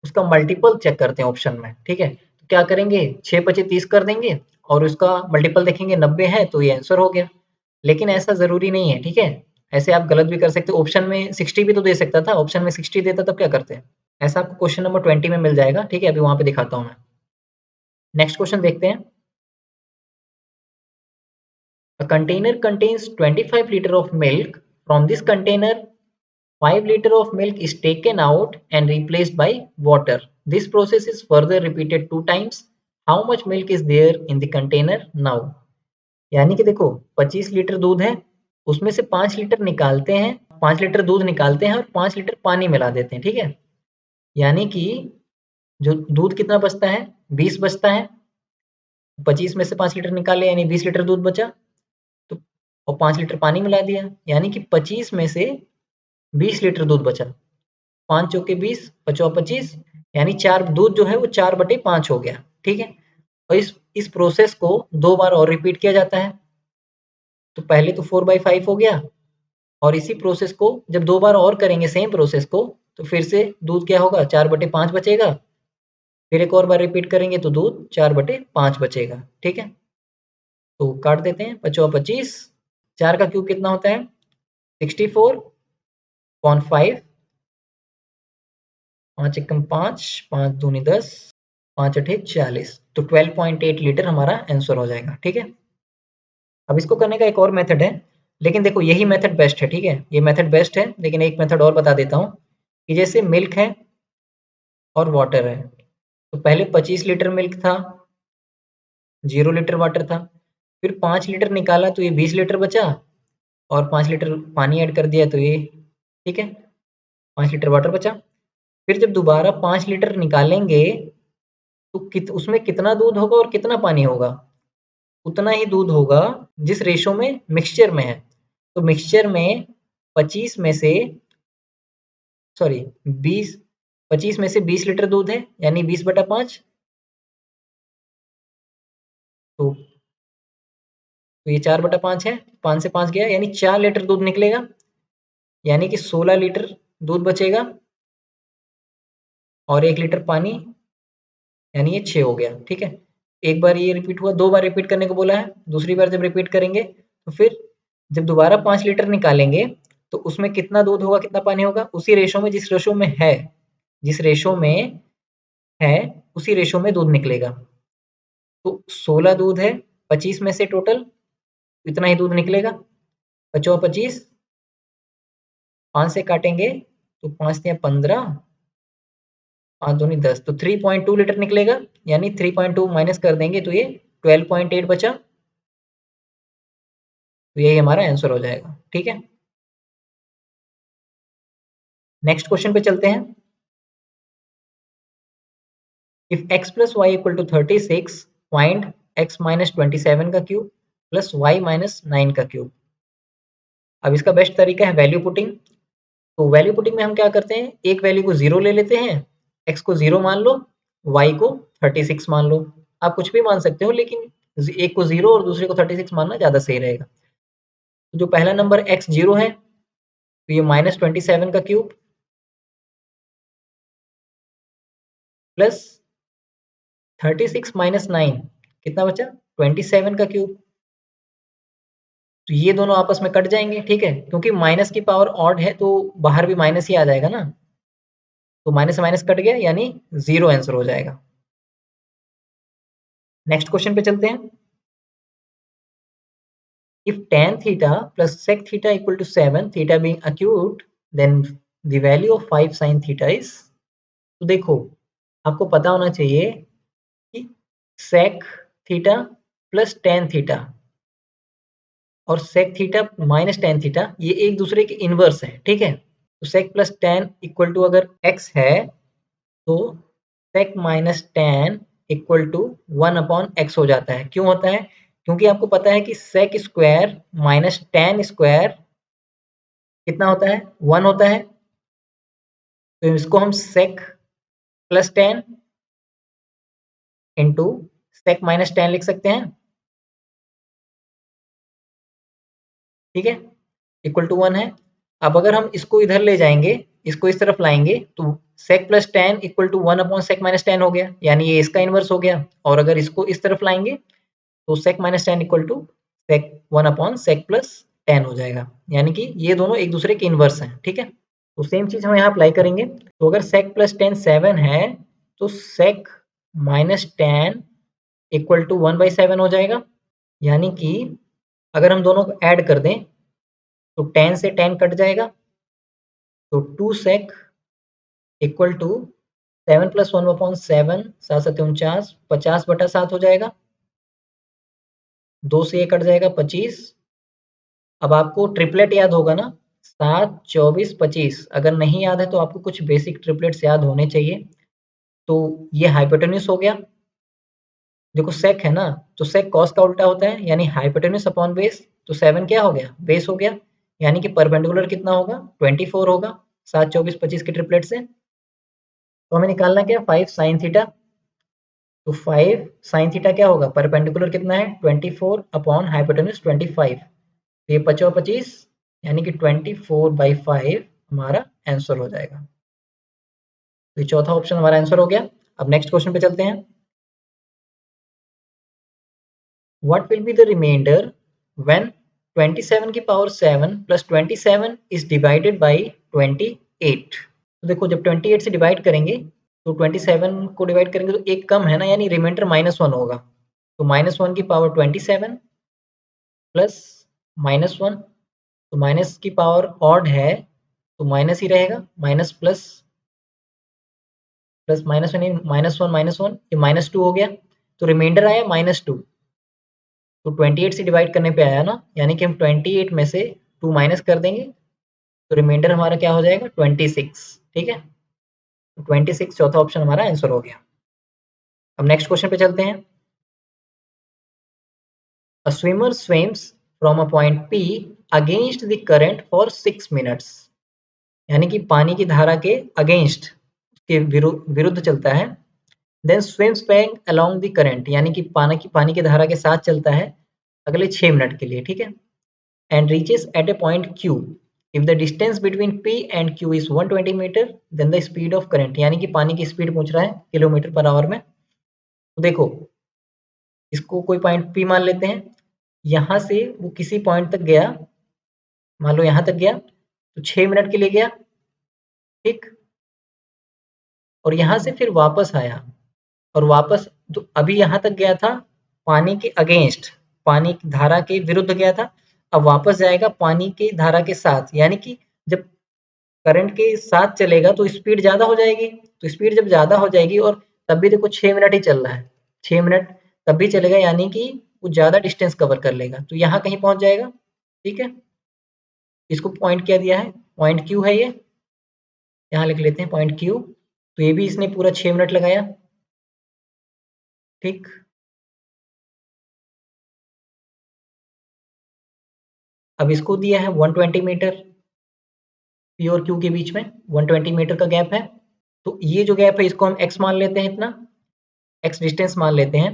उसका मल्टीपल चेक करते हैं ऑप्शन में। ठीक है, तो क्या करेंगे, 6 पचे 30 कर देंगे और उसका मल्टीपल देखेंगे 90 है तो ये आंसर हो गया। लेकिन ऐसा जरूरी नहीं है। ठीक है, ऐसे आप गलत भी कर सकते हो, ऑप्शन में 60 भी तो दे सकता था, ऑप्शन में 60 देता तब क्या करते हैं, ऐसा आपको क्वेश्चन नंबर 20 में मिल जाएगा। ठीक है, अभी वहां पे दिखाता हूँ मैं। नेक्स्ट क्वेश्चन देखते हैं। A container contains 25 liter of milk. From this container, 5 liter of milk is taken out and replaced by water. This process is further repeated 2 times. How much milk is there in the container now? यानी कि देखो 25 लीटर दूध है, उसमें से 5 लीटर निकालते हैं, 5 लीटर दूध निकालते हैं और 5 लीटर पानी मिला देते हैं। ठीक है, यानी कि जो दूध कितना बचता है, 20 बचता है, 25 में से 5 लीटर निकाले यानी 20 लीटर दूध बचा, तो और 5 लीटर पानी मिला दिया, यानी कि 25 में से 20 लीटर दूध बचा, 5 चौके 20, 5 25, यानी 4 दूध जो है वो 4/5 हो गया। ठीक है, और इस प्रोसेस को 2 बार और रिपीट किया जाता है। तो पहले तो 4/5 हो गया और इसी प्रोसेस को जब 2 बार और करेंगे सेम प्रोसेस को, तो फिर से दूध क्या होगा 4/5 बचेगा। फिर एक और बार रिपीट करेंगे तो दूध 4/5 बचेगा। ठीक है? तो काट देते हैं, 5×5 = 4 का क्यूब कितना होता है? 64/5, 5 एकम 5, 5 दूनी 10, 5 अठे 40, तो 12.8 लीटर हमारा आंसर हो जाएगा। ठीक है? अब इसको करने का एक और मेथड है, लेकिन देखो यही मेथड बेस्ट है। ठीक है? ये मेथड बेस्ट है, लेकिन एक मेथड और बता देता हूँ कि जैसे मिल्क है और वाटर है, तो पहले 25 लीटर मिल्क था, 0 लीटर वाटर था, फिर 5 लीटर निकाला तो ये 20 लीटर बचा और 5 लीटर पानी ऐड कर दिया तो ये, ठीक है, 5 लीटर वाटर बचा। फिर जब दोबारा 5 लीटर निकालेंगे तो उसमें कितना दूध होगा और कितना पानी होगा? उतना ही दूध होगा जिस रेशो में मिक्सचर में है। तो मिक्सचर में 25 में से सॉरी 20 25 में से 20 लीटर दूध है, यानी 20/5। तो ये 4/5 है, 5 से 5 गया यानी 4 लीटर दूध निकलेगा, यानी कि 16 लीटर दूध बचेगा और 1 लीटर पानी, यानी ये 6 हो गया। ठीक है? एक बार ये रिपीट हुआ, 2 बार रिपीट करने को बोला है। दूसरी बार जब रिपीट करेंगे तो फिर जब दोबारा 5 लीटर निकालेंगे तो उसमें कितना दूध होगा, कितना पानी होगा? उसी रेशो में, जिस रेशो में है, जिस रेशो में है उसी रेशो में दूध निकलेगा। तो 16 दूध है 25 में से टोटल, इतना ही दूध निकलेगा। 5×25, 5 से काटेंगे तो 5 तिया 15, 5 दूनी 10, तो 3.2 लीटर निकलेगा, यानी 3.2 माइनस कर देंगे तो ये 12.8 बचा। तो यही हमारा आंसर हो जाएगा। ठीक है? नेक्स्ट क्वेश्चन पे चलते हैं। If x plus y equal to 36, find x minus 27 का क्यूब प्लस y माइनस 9 का क्यूब। अब इसका बेस्ट तरीका है वैल्यू पुटिंग। तो वैल्यू पुटिंग में हम क्या करते हैं, एक वैल्यू को 0 ले लेते हैं, x को 0 मान लो, y को 36 मान लो। आप कुछ भी मान सकते हो, लेकिन एक को 0 और दूसरे को 36 मानना ज़्यादा सही रहेगा। तो जो पहला नंबर x 0 है, तो ये माइनस 27 का क्यूब प्लस 36 माइनस 9 कितना बचा? 27 का क्यूब। तो ये दोनों आपस में कट जाएंगे। ठीक है? क्योंकि माइनस की पावर ऑड है तो बाहर भी माइनस ही आ जाएगा ना, तो माइनस से माइनस कट गया यानी 0 आंसर हो जाएगा। नेक्स्ट क्वेश्चन पे चलते हैं। If tan theta plus sec theta equal to 7, theta being acute, then the value of 5 sin theta is। तो देखो, आपको पता होना चाहिए कि sec theta plus tan theta और sec theta minus tan theta ये एक दूसरे के इनवर्स है। ठीक है? तो sec plus tan equal to अगर x है तो sec minus tan equal to 1/x हो जाता है। क्यों होता है? क्योंकि आपको पता है कि sec square minus tan square कितना होता है? 1 होता है। तो इसको हम sec plus tan into sec minus tan लिख सकते हैं। ठीक है? इक्वल टू 1 है। अब अगर हम इसको इधर ले जाएंगे, इसको इस तरफ लाएंगे तो sec plus tan equal to 1/sec minus tan हो गया, यानी ये इसका इनवर्स हो गया। और अगर इसको इस तरफ लाएंगे तो sec minus tan equal to sec 1/sec plus tan हो जाएगा, यानी कि ये दोनों एक दूसरे के इनवर्स हैं। ठीक है? तो सेम चीज हम यहाँ अप्लाई करेंगे। तो अगर sec प्लस tan 7 है तो sec minus tan equal to 1/7 हो जाएगा, यानी कि अगर हम दोनों को ऐड कर दें तो tan से tan कट जाएगा, तो 2 sec इक्वल टू 7 प्लस 1/7, 7 7 49, 50/7 हो जाएगा। 2 से ये कट जाएगा 25। अब आपको ट्रिपलेट याद होगा ना, 7 24 25। अगर नहीं याद है तो आपको कुछ बेसिक ट्रिपलेट्स याद होने चाहिए। तो ये हाइपोटेन्यूज हो गया। देखो sec है ना, तो sec cos का उल्टा होता है, यानी हाइपोटेन्यूज अपॉन बेस। तो 7 क्या हो गया? बेस हो गया, यानी कि परपेंडिकुलर कितना होगा? 24 होगा 7 24 25 के ट्रिपलेट से। तो हमें निकालना क्या? 5 sin थीटा। तो 5 sin थीटा क्या होगा, परपेंडिकुलर कितना है 24 अपॉन हाइपोटेन्यूज 25, तो ये 25 25 यानी कि 24/5 हमारा आंसर हो जाएगा। तो ये चौथा ऑप्शन हमारा आंसर हो गया। अब नेक्स्ट क्वेश्चन पे चलते हैं। What will be the remainder when 27 की power 7 plus 27 is divided by 28। तो देखो जब 28 से डिवाइड करेंगे तो 27 को डिवाइड करेंगे तो एक कम है ना, यानी रिमाइंडर -1 होगा। तो -1 की पावर 27 प्लस -1, तो माइनस की पावर ऑड है तो माइनस ही रहेगा, माइनस प्लस प्लस -1 यानी -1 ये -2 हो गया, तो रिमाइंडर आया -2। तो 28 से डिवाइड करने पे आया ना, यानी कि हम 28 में से 2 माइनस कर देंगे तो रिमाइंडर हमारा क्या हो जाएगा 26। ठीक है, तो 26 चौथा ऑप्शन हमारा आंसर हो गया। अब नेक्स्ट क्वेश्चन पे चलते हैं। A swimmer swims from a point P against the current for 6 minutes। यानी कि पानी की धारा के अगेंस्ट के विरुद्ध चलता है। Then swims back along the current, यानी कि पानी की धारा के साथ चलता है अगले 6 मिनट के लिए। ठीक है, and reaches at a point Q if the distance between P and Q is 120 metre then the speed of current, यानी कि पानी की स्पीड पूछ रहा है किलोमीटर पर आवर में। तो देखो इसको कोई पॉइंट P मान लेते हैं, यहाँ से वो किसी पॉइंट तक गया, मान लो यहाँ तक गया तो 6 मिनट के लिए गया। ठीक, और यहाँ से फिर वापस आया और वापस तो अभी यहाँ तक गया था पानी के अगेंस्ट, पानी की धारा के विरुद्ध गया था, अब वापस जाएगा पानी की धारा के साथ, यानी कि जब करंट के साथ चलेगा तो स्पीड ज़्यादा हो जाएगी। तो स्पीड जब ज़्यादा हो जाएगी और तब भी देखो 6 मिनट ही चल रहा है, 6 मिनट तब भी चलेगा, यानी कि वो ज़्यादा डिस्टेंस कवर कर लेगा, तो यहाँ कहीं पहुँच जाएगा। ठीक है, इसको पॉइंट क्या दिया है, पॉइंट क्यू है ये, यहाँ लिख लेते हैं पॉइंट क्यू। तो ये भी इसने पूरा 6 मिनट लगाया। ठीक, अब इसको दिया है 120 मीटर, पी और क्यू के बीच में 120 मीटर का गैप है। तो ये जो गैप है इसको हम x मान लेते हैं, इतना x डिस्टेंस मान लेते हैं।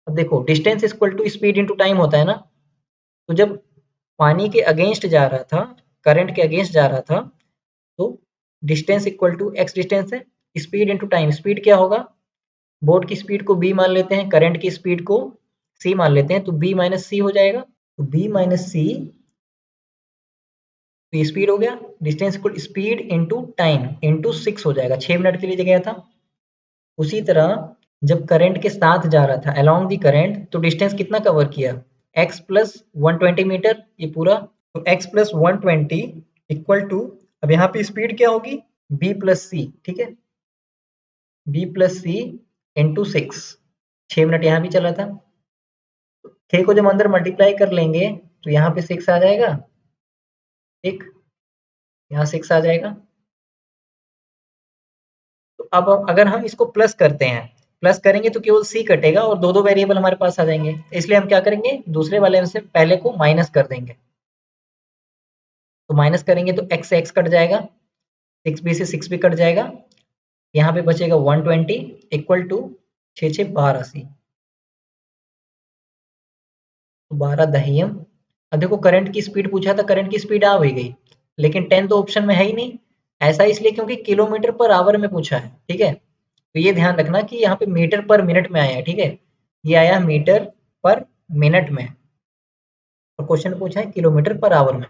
अब देखो distance equal to speed into time होता है ना, तो जब पानी के अगेंस्ट जा रहा था, करंट के अगेंस्ट जा रहा था, तो distance equal to x distance है, स्पीड इनटू टाइम, स्पीड क्या होगा, बोट की स्पीड को b मान लेते हैं, करंट की स्पीड को c मान लेते हैं, तो b माइनस सी हो जाएगा। तो b माइनस सी, तो ये स्पीड हो गया, distance equal speed into time into 6 हो जाएगा, 6 मिनट के लिए गया था। उसी तरह जब करंट के साथ जा रहा था अलोंग दी करंट, तो डिस्टेंस कितना कवर किया, x प्लस 120 मीटर ये पूरा, तो x प्लस 120 इक्वल टू, अब यहाँ पे स्पीड क्या होगी b प्लस सी। ठीक है, b प्लस सी इंटू 6, 6 मिनट यहाँ भी चला था, 6 को जब अंदर मल्टीप्लाई कर लेंगे तो यहाँ पे 6 आ जाएगा। ठीक, यहाँ 6 आ जाएगा। तो अब अगर हम इसको प्लस करते हैं, प्लस करेंगे तो केवल c कटेगा और दो वेरिएबल हमारे पास आ जाएंगे, इसलिए हम क्या करेंगे दूसरे वाले में से पहले को माइनस कर देंगे। तो माइनस करेंगे तो x से x कट जाएगा, 6b से 6b कट जाएगा, यहाँ पे बचेगा 120 इक्वल टू 6 6 12 सी, तो 12 दहियम। अब देखो करंट की स्पीड पूछा था, करंट की स्पीड आ भी गई, लेकिन 10 तो ऑप्शन में है ही नहीं। ऐसा इसलिए क्योंकि किलोमीटर पर आवर में पूछा है। ठीक है, तो ये ध्यान रखना कि यहाँ पे मीटर पर मिनट में आया है। ठीक है, ये आया मीटर पर मिनट में और क्वेश्चन पूछा है किलोमीटर पर आवर में।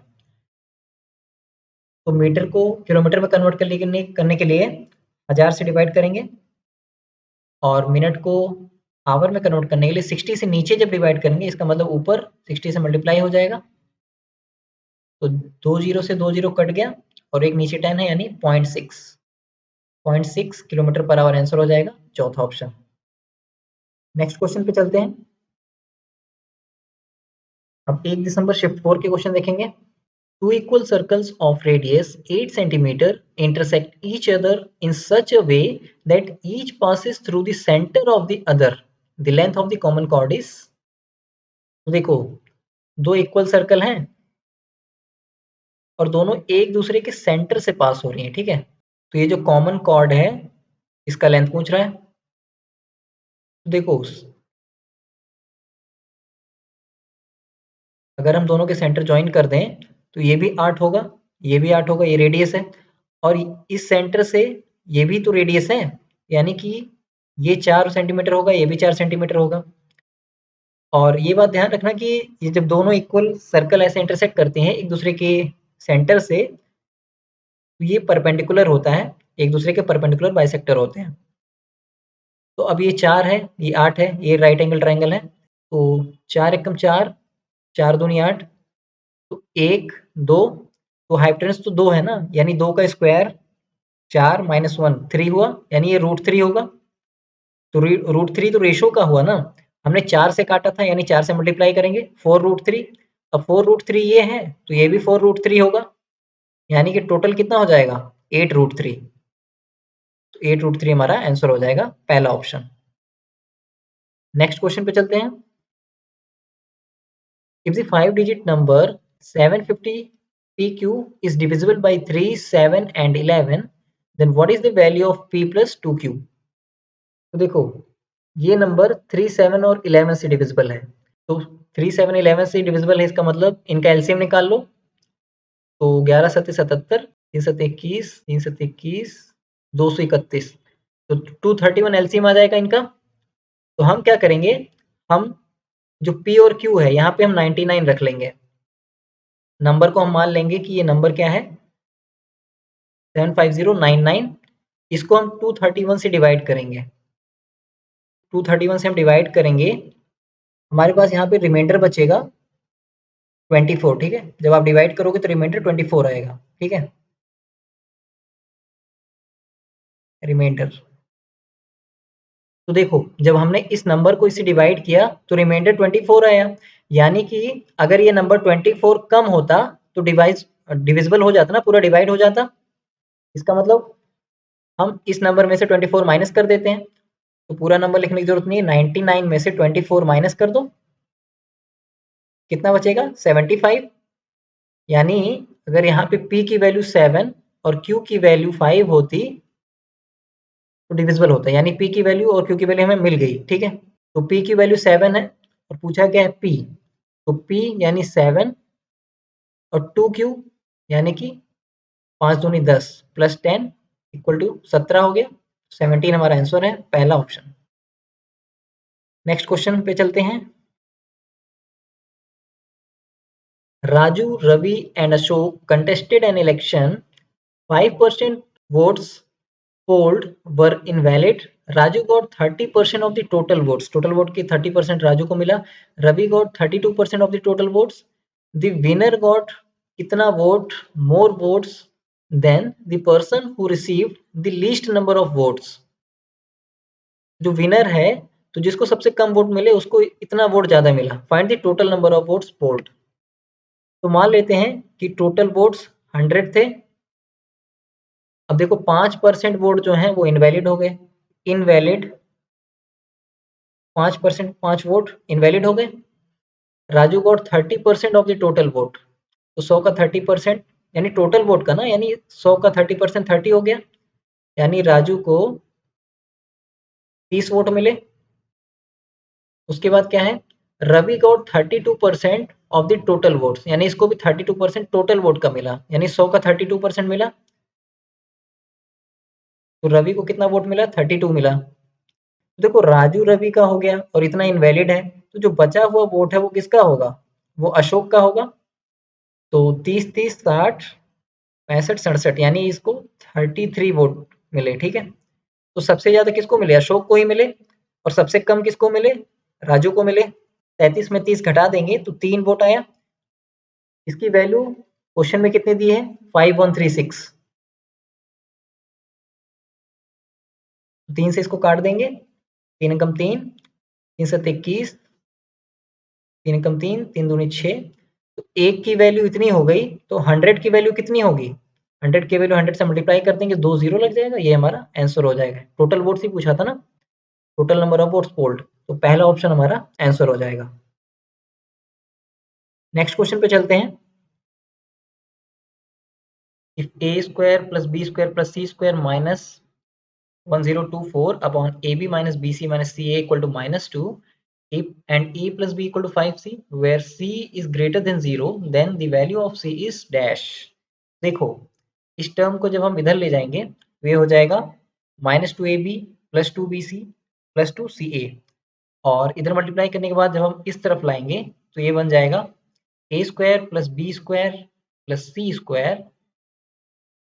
तो मीटर को किलोमीटर में कन्वर्ट करने के लिए 1000 से डिवाइड करेंगे और मिनट को आवर में कन्वर्ट करने के लिए 60 से नीचे जब डिवाइड करेंगे, इसका मतलब ऊपर 60 से मल्टीप्लाई हो जाएगा। तो 2 जीरो से 2 जीरो कट गया और एक नीचे 10 है, यानी 0.6 किलोमीटर पर आवर आंसर हो जाएगा, चौथा ऑप्शन। नेक्स्ट क्वेश्चन पे चलते हैं। अब 1 दिसंबर शिफ्ट 4 के क्वेश्चन देखेंगे। Two equal circles of radius 8 centimeter intersect each other in such a way that each passes through the center of the other. The length of the common chord is, तो देखो दो इक्वल सर्कल हैं और दोनों एक दूसरे के सेंटर से पास हो रही हैं। ठीक है, तो ये जो कॉमन कॉर्ड है इसका लेंथ पूछ रहा है। तो देखो, अगर हम दोनों के सेंटर ज्वाइन कर दें तो ये भी 8 होगा, ये भी 8 होगा, ये रेडियस है। और इस सेंटर से ये भी तो रेडियस है, यानी कि ये 4 सेंटीमीटर होगा, ये भी 4 सेंटीमीटर होगा। और ये बात ध्यान रखना कि ये जब दोनों इक्वल सर्कल ऐसे इंटरसेक्ट करते हैं एक दूसरे के सेंटर से, तो ये परपेंडिकुलर होता है, एक दूसरे के परपेंडिकुलर बाइसेक्टर होते हैं। तो अब ये 4 है, ये 8 है, ये राइट एंगल ट्रायंगल है। तो 4 एकम 4, 4 दूनी 8, तो 1, 2, तो हाइपोटेनस तो 2 है ना, यानी 2 का स्क्वायर 4 माइनस 1 3 हुआ, यानी ये √3 होगा। तो √3 तो रेशो का हुआ ना, हमने 4 से काटा था, यानी 4 से मल्टीप्लाई करेंगे 4√3। अब 4√3 ये है, तो ये भी 4√3 होगा, यानी कि टोटल कितना हो जाएगा 8√3। तो 8√3 हमारा आंसर हो जाएगा, पहला ऑप्शन। नेक्स्ट क्वेश्चन पे चलते हैं। If the 5-digit number 750 PQ is divisible by 3, 7 and 11, then what is the value of P plus 2Q? तो देखो, ये नंबर 3, 7 और 11 से डिविजिबल है। तो 3, 7, 11 से डिविजिबल है, इसका मतलब इनका एलसीएम निकाल लो। तो 11 सत्ते 77, 3 सत्ते 21, 3 सत्ते 21, 231। तो 231 एलसीएम आ जाएगा इनका। तो हम क्या करेंगे, हम जो P और Q है यहाँ पे हम 99 रख लेंगे। नंबर को हम मान लेंगे कि ये नंबर क्या है 75099। इसको हम 231 से डिवाइड करेंगे। 231 से हम डिवाइड करेंगे, हमारे पास यहाँ पे रिमाइंडर बचेगा 24। ठीक है, जब आप डिवाइड करोगे तो रिमाइंडर 24 आएगा। ठीक है, रिमाइंडर। तो देखो, जब हमने इस नंबर को इससे डिवाइड किया तो रिमाइंडर 24 आया, यानी कि अगर ये नंबर 24 कम होता तो डिविजिबल हो जाता ना, पूरा डिवाइड हो जाता। इसका मतलब हम इस नंबर में से 24 माइनस कर देते हैं, तो पूरा नंबर लिखने की जरूरत नहीं है। 99 में से 24 माइनस कर दो, कितना बचेगा 75। यानी अगर यहाँ पे P की वैल्यू 7 और Q की वैल्यू 5 होती तो डिविजिबल होता, यानी P की वैल्यू और Q की वैल्यू हमें मिल गई। ठीक है, तो P की वैल्यू 7 है और पूछा क्या है P, तो P यानी 7 और 2Q यानी कि 5 दूनी 10 प्लस 10 इक्वल टू 17 हो गया। 17 हमारा आंसर है, पहला ऑप्शन। नेक्स्ट क्वेश्चन पे चलते हैं। Raju, Ravi and Ashok contested an election. 5% votes polled were invalid. Raju got 30% of the total votes. Total vote की 30% Raju को मिला. Ravi got 32% of the total votes. The winner got कितना vote more votes than the person who received the least number of votes. जो विनर है, तो जिसको सबसे कम वोट मिले उसको इतना वोट ज्यादा मिला। Find the total number of votes polled. तो मान लेते हैं कि टोटल वोट्स 100 थे। अब देखो 5% वोट जो हैं वो इनवैलिड हो गए। इनवैलिड 5%, 5 वोट इनवैलिड हो गए। Raju got 30% of the total vote. तो 100 का 30% यानी टोटल वोट का ना, यानी 100 का 30% 30 हो गया, यानी राजू को 30 वोट मिले। उसके बाद क्या है, Ravi got 32% of the total votes, यानी इसको भी 32% टोटल वोट का मिला, यानी 100 का 32% मिला। तो रवि को कितना वोट मिला 32 मिला। तो देखो राजू रवि का हो गया और इतना इनवैलिड है, तो जो बचा हुआ वोट है वो किसका होगा, वो अशोक का होगा। तो 30 30 60 65 67, यानी इसको 33 वोट मिले। ठीक है, तो सबसे ज्यादा किसको मिले, अशोक को ही मिले, और सबसे कम किसको मिले, राजू को मिले। 33 में 30 घटा देंगे तो 3 वोट आया। इसकी वैल्यू क्वेश्चन में कितने दी है 5136। 3 से इसको काट देंगे, 3 एकम 3, 3 सत्ते 21, 3 एकम 3, 3 दूनी 6। तो एक की वैल्यू इतनी हो गई, तो 100 की वैल्यू कितनी होगी, 100 की वैल्यू 100 से मल्टीप्लाई कर देंगे, 2 जीरो लग जाएगा, ये हमारा आंसर हो जाएगा। टोटल वोट्स ही पूछा था ना, total number of votes polled, तो पहला ऑप्शन हमारा आंसर हो जाएगा। नेक्स्ट क्वेश्चन पे चलते हैं। If a square plus B square plus C square minus 1024 upon AB minus BC minus CA equal to -2 and A plus B equal to 5C where C is greater than 0 then the value of C is dash। देखो इस टर्म को जब हम इधर ले जाएंगे तो ये हो जाएगा -2AB plus 2BC plus 2CA और इधर मल्टीप्लाई करने के बाद जब हम इस तरफ लाएंगे तो ये बन जाएगा a square plus B square plus C square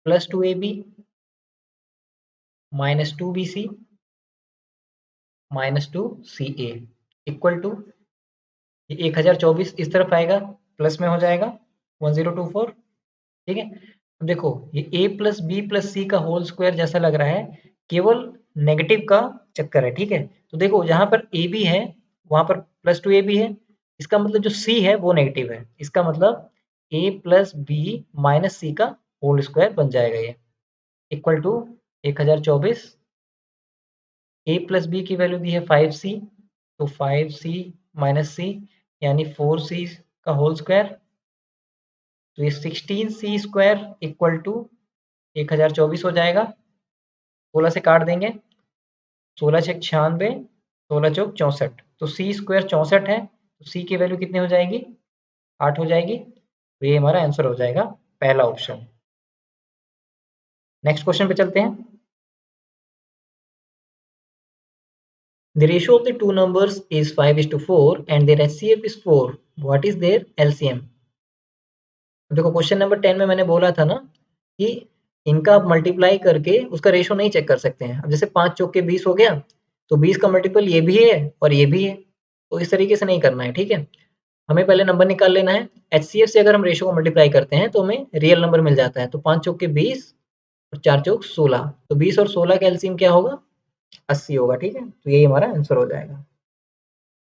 plus 2AB minus 2BC minus 2CA equal to 1024 इस तरफ आएगा प्लस में हो जाएगा 1024। ठीक है, अब देखो ये a प्लस बी प्लस सी का होल स्क्वायर जैसा लग रहा है, केवल नेगेटिव का चक्कर है। ठीक है, तो देखो जहां पर ए बी है वहां पर प्लस 2AB है, इसका मतलब जो c है वो नेगेटिव है, इसका मतलब a plus B minus C का होल स्क्वायर बन जाएगा ये equal to 1024। a plus B की वैल्यू दी है 5c तो 5c माइनस सी यानी 4c का होल स्क्वायर, तो ये 16c स्क्वायर इक्वल टू 1024 हो जाएगा। 16 से काट देंगे, 16 छक 96, 16 चौक 64, तो c स्क्वायर 64 है तो c की वैल्यू कितनी हो जाएगी 8 हो जाएगी, तो ये हमारा आंसर हो जाएगा पहला ऑप्शन। नेक्स्ट क्वेश्चन पे चलते हैं। The ratio of the two numbers is 5:4 and their HCF is 4. What is their LCM? देखो क्वेश्चन नंबर 10 में मैंने बोला था ना कि इनका आप मल्टीप्लाई करके उसका रेशो नहीं चेक कर सकते हैं। अब जैसे 5 चौक के 20 हो गया तो 20 का मल्टीपल ये भी है और ये भी है, तो इस तरीके से नहीं करना है। ठीक है, हमें पहले नंबर निकाल लेना है। HCF से अगर हम रेशो को मल्टीप्लाई करते हैं तो हमें रियल नंबर मिल जाता है, तो 5 चौक के 20 और 4 चौक 16, तो 20 और 16 का एलसीएम क्या होगा 80 होगा। ठीक है, तो यही हमारा आंसर हो जाएगा।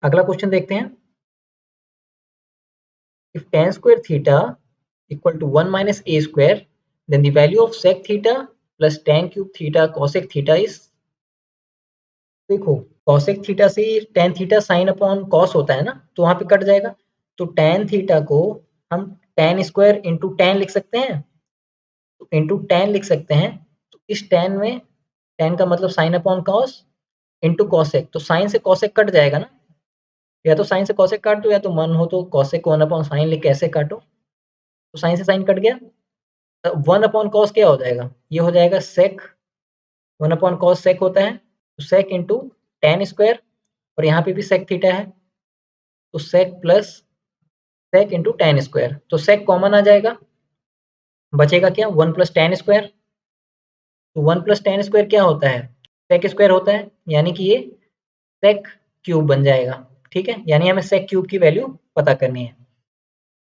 अगला क्वेश्चन देखते हैं। If tan square theta equal to 1 minus a square, then the value of sec theta plus tan cube theta cosec theta is। देखो cosec theta से tan theta sin upon cos होता है ना, तो वहां पे कट जाएगा, तो tan theta को हम tan स्क्वायर इंटू tan लिख सकते हैं, तो इंटू tan लिख सकते हैं, तो इस tan में tan का मतलब sin upon cos into cosec, तो sin से cosec कट जाएगा ना, या तो sin से cosec काट दो या तो मन हो तो cosec को 1 अपॉन sin लिख के ऐसे काटो, तो sin से sin कट गया, 1 अपॉन cos क्या हो जाएगा, ये हो जाएगा sec, 1 अपॉन cos sec होता है, तो sec इंटू tan स्क्वायर और यहाँ पे भी sec थीटा है, तो sec plus sec into tan square, तो sec कॉमन आ जाएगा, बचेगा क्या 1 प्लस tan स्क्वायर, तो 1 प्लस tan स्क्वायर क्या होता है sec स्क्वायर होता है, यानी कि ये sec क्यूब बन जाएगा। ठीक है, यानी हमें sec क्यूब की वैल्यू पता करनी है,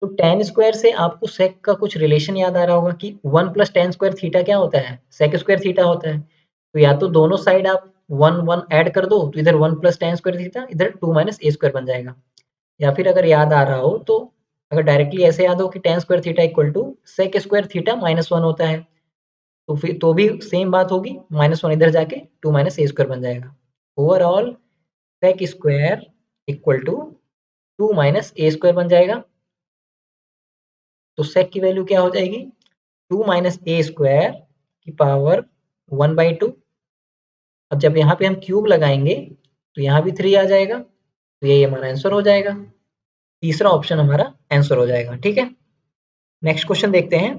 तो tan स्क्वायर से आपको sec का कुछ रिलेशन याद आ रहा होगा कि 1 प्लस tan स्क्वायर थीटा क्या होता है sec स्क्वायर थीटा होता है, तो या तो दोनों साइड आप 1 1 ऐड कर दो, तो इधर 1 प्लस tan स्क्वायर थीटा इधर 2 माइनस a स्क्वायर बन जाएगा, या फिर अगर याद आ रहा हो तो अगर डायरेक्टली ऐसे याद हो कि tan square theta equal to sec square theta minus 1 होता है, तो फिर तो भी सेम बात होगी, माइनस 1 इधर जाके 2 माइनस a स्क्वायर बन जाएगा। Overall sec square equal to 2 minus a square बन जाएगा, तो sec की वैल्यू क्या हो जाएगी 2 माइनस a स्क्वायर की पावर 1/2। अब जब यहाँ पे हम क्यूब लगाएंगे तो यहाँ भी 3 आ जाएगा, तो यही हमारा आंसर हो जाएगा, तीसरा ऑप्शन हमारा आंसर हो जाएगा। ठीक है, नेक्स्ट क्वेश्चन देखते हैं।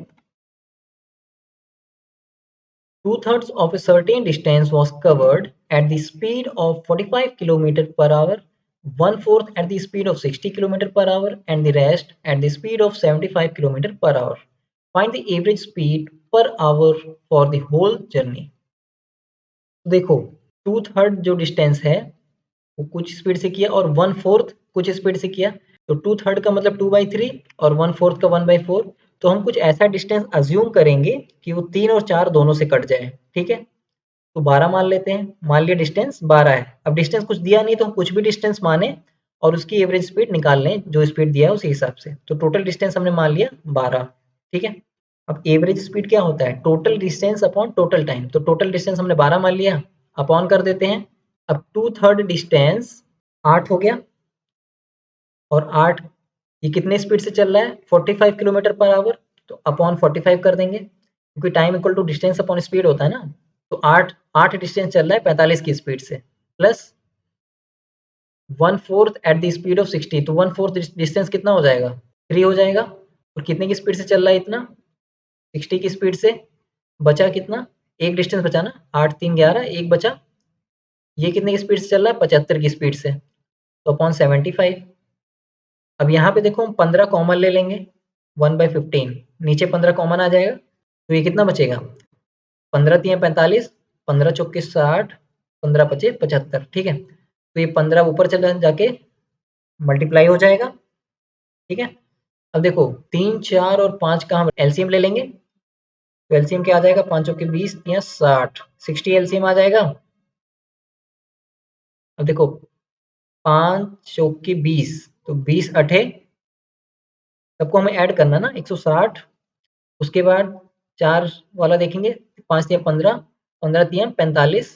2/3 of a certain distance was covered at the speed of 45 km per hour, 1/4 at the speed of 60 km per hour, and the rest at the speed of 75 km per hour. Find the average speed per hour for the whole journey. देखो 2/3 जो डिस्टेंस है वो कुछ स्पीड से किया और 1/4 कुछ स्पीड से किया, तो 2/3 का मतलब 2/3 और 1/4 का 1/4, तो हम कुछ ऐसा डिस्टेंस अज्यूम करेंगे कि वो 3 और 4 दोनों से कट जाए। ठीक है, तो 12 मान लेते हैं, मान लिया डिस्टेंस 12 है। अब डिस्टेंस कुछ दिया नहीं तो हम कुछ भी डिस्टेंस माने और उसकी एवरेज स्पीड निकाल लें, जो स्पीड दिया है उसी हिसाब से, तो टोटल डिस्टेंस हमने मान लिया 12। ठीक है, अब एवरेज स्पीड क्या होता है total distance upon total time, तो टोटल डिस्टेंस हमने 12 मान लिया, अपॉन कर देते हैं। अब 2/3 डिस्टेंस 8 हो गया और 8 ये कितने स्पीड से चल रहा है 45 किलोमीटर पर आवर, तो अपॉन 45 कर देंगे, क्योंकि time equal to distance upon speed होता है ना, तो 8 डिस्टेंस चल रहा है 45 की स्पीड से, plus 1/4 at the speed of 60, तो 1/4 डिस्टेंस कितना हो जाएगा? 3 हो जाएगा। और कितने की स्पीड से चल रहा है इतना? 60 की स्पीड से। बचा कितना? एक डिस्टेंस बचा ना, 8 3 11, एक बचा। ये कितने की स्पीड से चल रहा है? 75 की स्पीड से, तो अपॉन 75। अब यहाँ पे देखो हम 15 कॉमन ले लेंगे, 1/15, नीचे 15 कॉमन आ जाएगा, तो ये कितना बचेगा? 15 तियाँ 45, 15 चौके 60, 15 पचे 75, ठीक है। तो ये 15 ऊपर चला जाके मल्टीप्लाई हो जाएगा, ठीक है। अब देखो 3, 4 और 5 का हम एलसीएम ले लेंगे, तो एलसीएम क्या आ जाएगा? 5 चौके 20 तियाँ 60, 60 एलसीएम आ जाएगा। अब देखो 5 चौके 20, तो 20 अठे, सबको हमें ऐड करना ना 160। उसके बाद 4 वाला देखेंगे, 5 तियाँ 15, 15 तियाँ 45,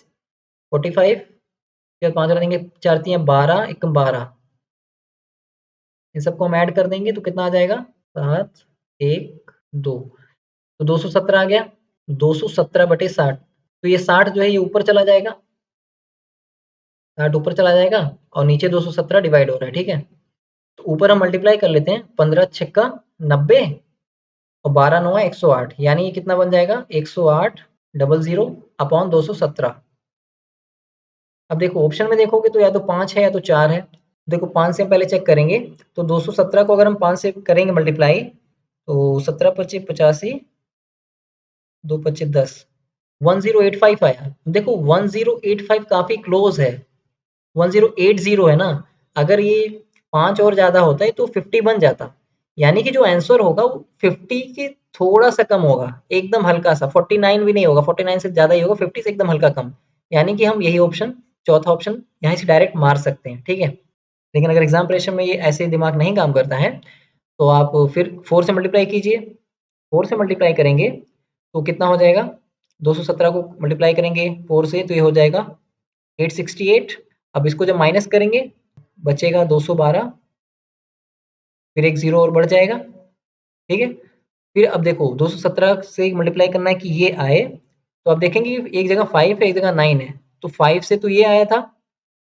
45, फिर 5 वाला देंगे, 4 तियाँ 12, एकम 12। इन सबको हम ऐड कर देंगे तो कितना आ जाएगा? 7, 1, 2, तो 217 आ गया। 217/60, तो ये 60 जो है ये ऊपर चला जाएगा, 60 ऊपर चला जाएगा और नीचे 217 डिवाइड हो रहा है, ठीक है। तो ऊपर हम मल्टीप्लाई कर लेते हैं, 15 छक्का 90 और 12 9 108, यानी ये कितना बन जाएगा? 108 00 अपॉन 217। अब देखो ऑप्शन में देखोगे तो या तो 5 है या तो 4 है। देखो 5 से हम पहले चेक करेंगे, तो 217 को अगर हम 5 से करेंगे मल्टीप्लाई, तो 17 पचे 85, 2 पचे 10, 1085 आया। देखो 1085 काफी क्लोज है, 1080 है ना। अगर ये 5 और ज़्यादा होता है तो 50 बन जाता। यानी कि जो आंसर होगा वो 50 के थोड़ा-सा कम होगा, एकदम हल्का-सा, 49 भी नहीं होगा, 49 से ज़्यादा ही होगा, 50 से एकदम हल्का कम। यानी कि हम यही ऑप्शन, चौथा ऑप्शन यहाँ से डायरेक्ट मार सकते हैं, ठीक है। लेकिन अगर एग्ज़ाम प्रेशर में ये ऐसे दिमाग नहीं काम करता है, तो आप फिर 4 से मल्टीप्लाई कीजिए। 4 से मल्टीप्लाई करेंगे तो कितना हो जाएगा? 217 को मल्टीप्लाई करेंगे 4 से तो ये हो जाएगा 868। अब इसको जब माइनस करेंगे बचेगा 212, फिर एक ज़ीरो और बढ़ जाएगा, ठीक है। फिर अब देखो 217 से मल्टीप्लाई करना है कि ये आए, तो आप देखेंगे एक जगह 5 है, एक जगह 9 है, तो 5 से तो ये आया था,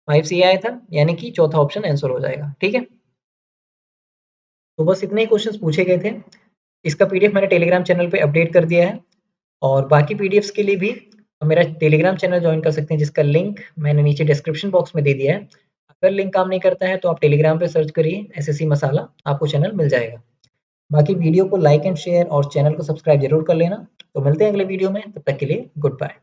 5 से ये आया था, यानी कि चौथा ऑप्शन आंसर हो जाएगा, ठीक है। तो बस इतने ही क्वेश्चंस पूछे गए थे। इसका पीडीएफ मैंने टेलीग्राम चैनल पे अपडेट कर दिया है, और बाकी पीडीएफ्स के लिए भी मेरा टेलीग्राम चैनल जॉइन कर सकते हैं, जिसका लिंक मैंने नीचे डिस्क्रिप्शन बॉक्स में दे दिया है। अगर लिंक काम नहीं करता है तो आप टेलीग्राम पे सर्च करिए एसएससी मसाला, आपको चैनल मिल जाएगा। बाकी वीडियो को लाइक एंड शेयर और चैनल को सब्सक्राइब ज़रूर कर लेना। तो मिलते हैं अगले वीडियो में, तब तक के लिए गुड बाय।